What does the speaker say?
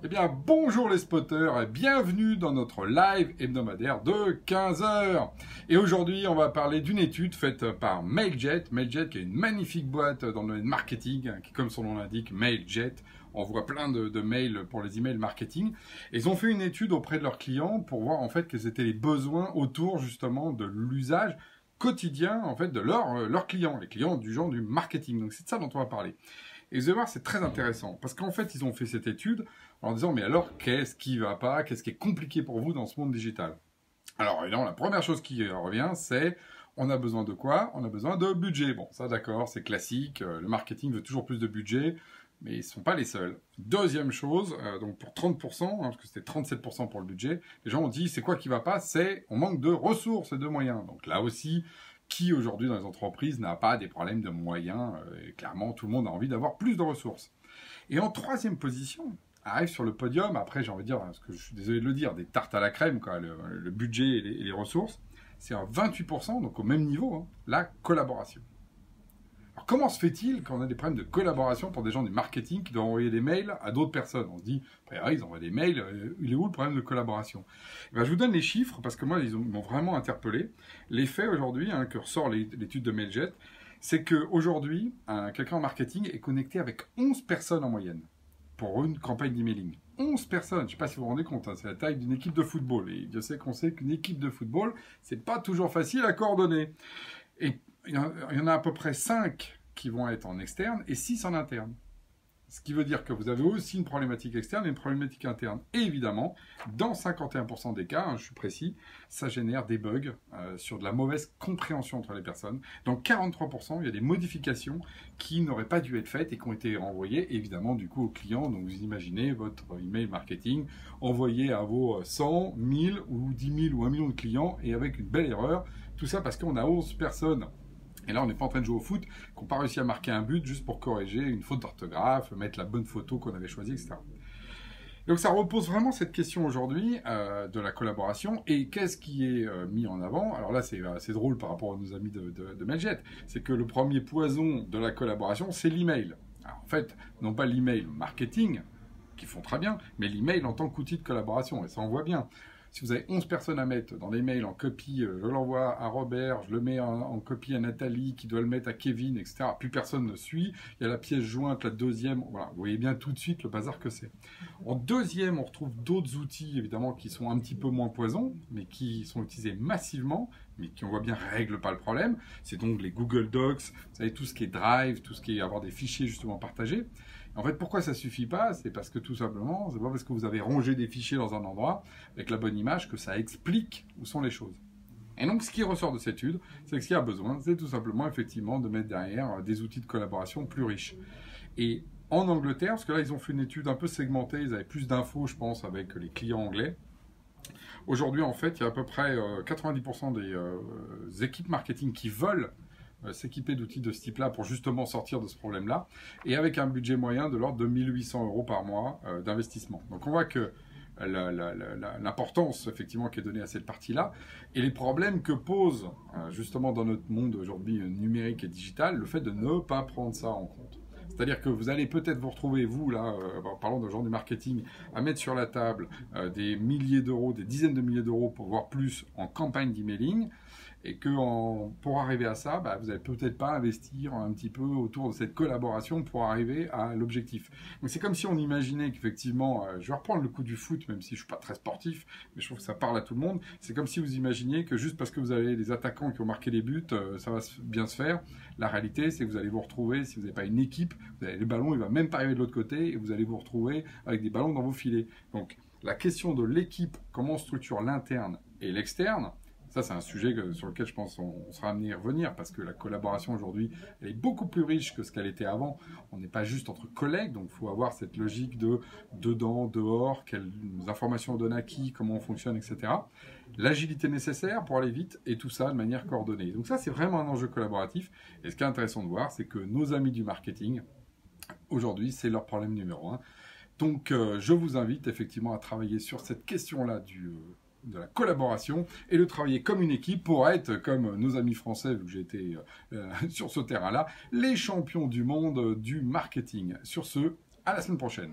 Eh bien, bonjour les spotters et bienvenue dans notre live hebdomadaire de 15 heures. Et aujourd'hui, on va parler d'une étude faite par Mailjet. Mailjet qui est une magnifique boîte dans le marketing, qui, comme son nom l'indique, Mailjet, envoie plein de mails pour les emails marketing. Et ils ont fait une étude auprès de leurs clients pour voir en fait quels étaient les besoins autour justement de l'usage quotidien en fait de leurs clients, les clients du genre du marketing. Donc c'est de ça dont on va parler. Et vous allez voir, c'est très intéressant parce qu'en fait, ils ont fait cette étude en disant mais alors qu'est-ce qui va pas, qu'est-ce qui est compliqué pour vous dans ce monde digital? Alors évidemment, la première chose qui revient, c'est on a besoin de quoi? On a besoin de budget. Bon, ça d'accord, c'est classique. Le marketing veut toujours plus de budget, mais ils ne sont pas les seuls. Deuxième chose, donc pour 30%, parce que c'était 37% pour le budget, les gens ont dit c'est quoi qui va pas? C'est on manque de ressources et de moyens. Donc là aussi, qui aujourd'hui dans les entreprises n'a pas des problèmes de moyens? Et clairement, tout le monde a envie d'avoir plus de ressources. Et en troisième position, arrive sur le podium, après j'ai envie de dire, parce que je suis désolé de le dire, des tartes à la crème, quoi, le budget et les ressources, c'est à 28%, donc au même niveau, hein, la collaboration. Alors comment se fait-il quand on a des problèmes de collaboration pour des gens du marketing qui doivent envoyer des mails à d'autres personnes? On se dit, ils envoient des mails, il est où le problème de collaboration? Je vous donne les chiffres, parce que moi, ils m'ont vraiment interpellé. Les faits aujourd'hui, que ressort l'étude de Mailjet, c'est qu'aujourd'hui, quelqu'un en marketing est connecté avec 11 personnes en moyenne pour une campagne d'emailing. 11 personnes, je ne sais pas si vous vous rendez compte, c'est la taille d'une équipe de football. Et Dieu sait qu'on sait qu'une équipe de football, c'est pas toujours facile à coordonner. Et il y en a à peu près 5 qui vont être en externe et 6 en interne. Ce qui veut dire que vous avez aussi une problématique externe et une problématique interne. Et évidemment, dans 51% des cas, je suis précis, ça génère des bugs sur de la mauvaise compréhension entre les personnes. Dans 43%, il y a des modifications qui n'auraient pas dû être faites et qui ont été renvoyées, évidemment, du coup, aux clients. Donc, vous imaginez votre email marketing envoyé à vos 100, 1000 ou 10 000 ou 1 million de clients et avec une belle erreur. Tout ça parce qu'on a 11 personnes. Et là, on n'est pas en train de jouer au foot, qu'on n'a pas réussi à marquer un but juste pour corriger une faute d'orthographe, mettre la bonne photo qu'on avait choisie, etc. Donc ça repose vraiment cette question aujourd'hui de la collaboration. Et qu'est-ce qui est mis en avant? Alors là, c'est assez drôle par rapport à nos amis de Mailjet. C'est que le premier poison de la collaboration, c'est l'email. Alors en fait, non pas l'email marketing, qui font très bien, mais l'email en tant qu'outil de collaboration. Et ça, on voit bien. Si vous avez 11 personnes à mettre dans les mails en copie, je l'envoie à Robert, je le mets en copie à Nathalie, qui doit le mettre à Kevin, etc. Plus personne ne suit. Il y a la pièce jointe, la deuxième. Voilà, vous voyez bien tout de suite le bazar que c'est. En deuxième, on retrouve d'autres outils, évidemment, qui sont un petit peu moins poisons, mais qui sont utilisés massivement, mais qui, on voit bien, règlent pas le problème. C'est donc les Google Docs, vous savez, tout ce qui est Drive, tout ce qui est avoir des fichiers justement partagés. En fait, pourquoi ça suffit pas? C'est parce que tout simplement, c'est pas parce que vous avez rangé des fichiers dans un endroit avec la bonne image que ça explique où sont les choses. Et donc, ce qui ressort de cette étude, c'est que ce qu'il y a besoin, c'est tout simplement, effectivement, de mettre derrière des outils de collaboration plus riches. Et en Angleterre, parce que là, ils ont fait une étude un peu segmentée, ils avaient plus d'infos, je pense, avec les clients anglais. Aujourd'hui, en fait, il y a à peu près 90% des équipes marketing qui veulent s'équiper d'outils de ce type-là pour justement sortir de ce problème-là, et avec un budget moyen de l'ordre de 1 800 € par mois d'investissement. Donc on voit que l'importance effectivement qui est donnée à cette partie-là, et les problèmes que pose justement dans notre monde aujourd'hui numérique et digital, le fait de ne pas prendre ça en compte. C'est-à-dire que vous allez peut-être vous retrouver, vous, là, parlons de gens du marketing, à mettre sur la table des milliers d'euros, des dizaines de milliers d'euros, pour voir plus en campagne d'emailing, et que pour arriver à ça, vous n'allez peut-être pas investir un petit peu autour de cette collaboration pour arriver à l'objectif. Donc c'est comme si on imaginait qu'effectivement, je vais reprendre le coup du foot, même si je ne suis pas très sportif, mais je trouve que ça parle à tout le monde, c'est comme si vous imaginiez que juste parce que vous avez des attaquants qui ont marqué des buts, ça va bien se faire. La réalité, c'est que vous allez vous retrouver, si vous n'avez pas une équipe, vous avez le ballon, il ne va même pas arriver de l'autre côté, et vous allez vous retrouver avec des ballons dans vos filets. Donc la question de l'équipe, comment on structure l'interne et l'externe, ça, c'est un sujet sur lequel je pense on sera amené à revenir, parce que la collaboration aujourd'hui, elle est beaucoup plus riche que ce qu'elle était avant. On n'est pas juste entre collègues, donc il faut avoir cette logique de dedans, dehors, quelles informations on donne à qui, comment on fonctionne, etc. L'agilité nécessaire pour aller vite, et tout ça de manière coordonnée. Donc ça, c'est vraiment un enjeu collaboratif. Et ce qui est intéressant de voir, c'est que nos amis du marketing, aujourd'hui, c'est leur problème numéro 1. Donc, je vous invite effectivement à travailler sur cette question-là de la collaboration et de travailler comme une équipe pour être, comme nos amis français, vu que j'ai été sur ce terrain-là, les champions du monde du marketing. Sur ce, à la semaine prochaine.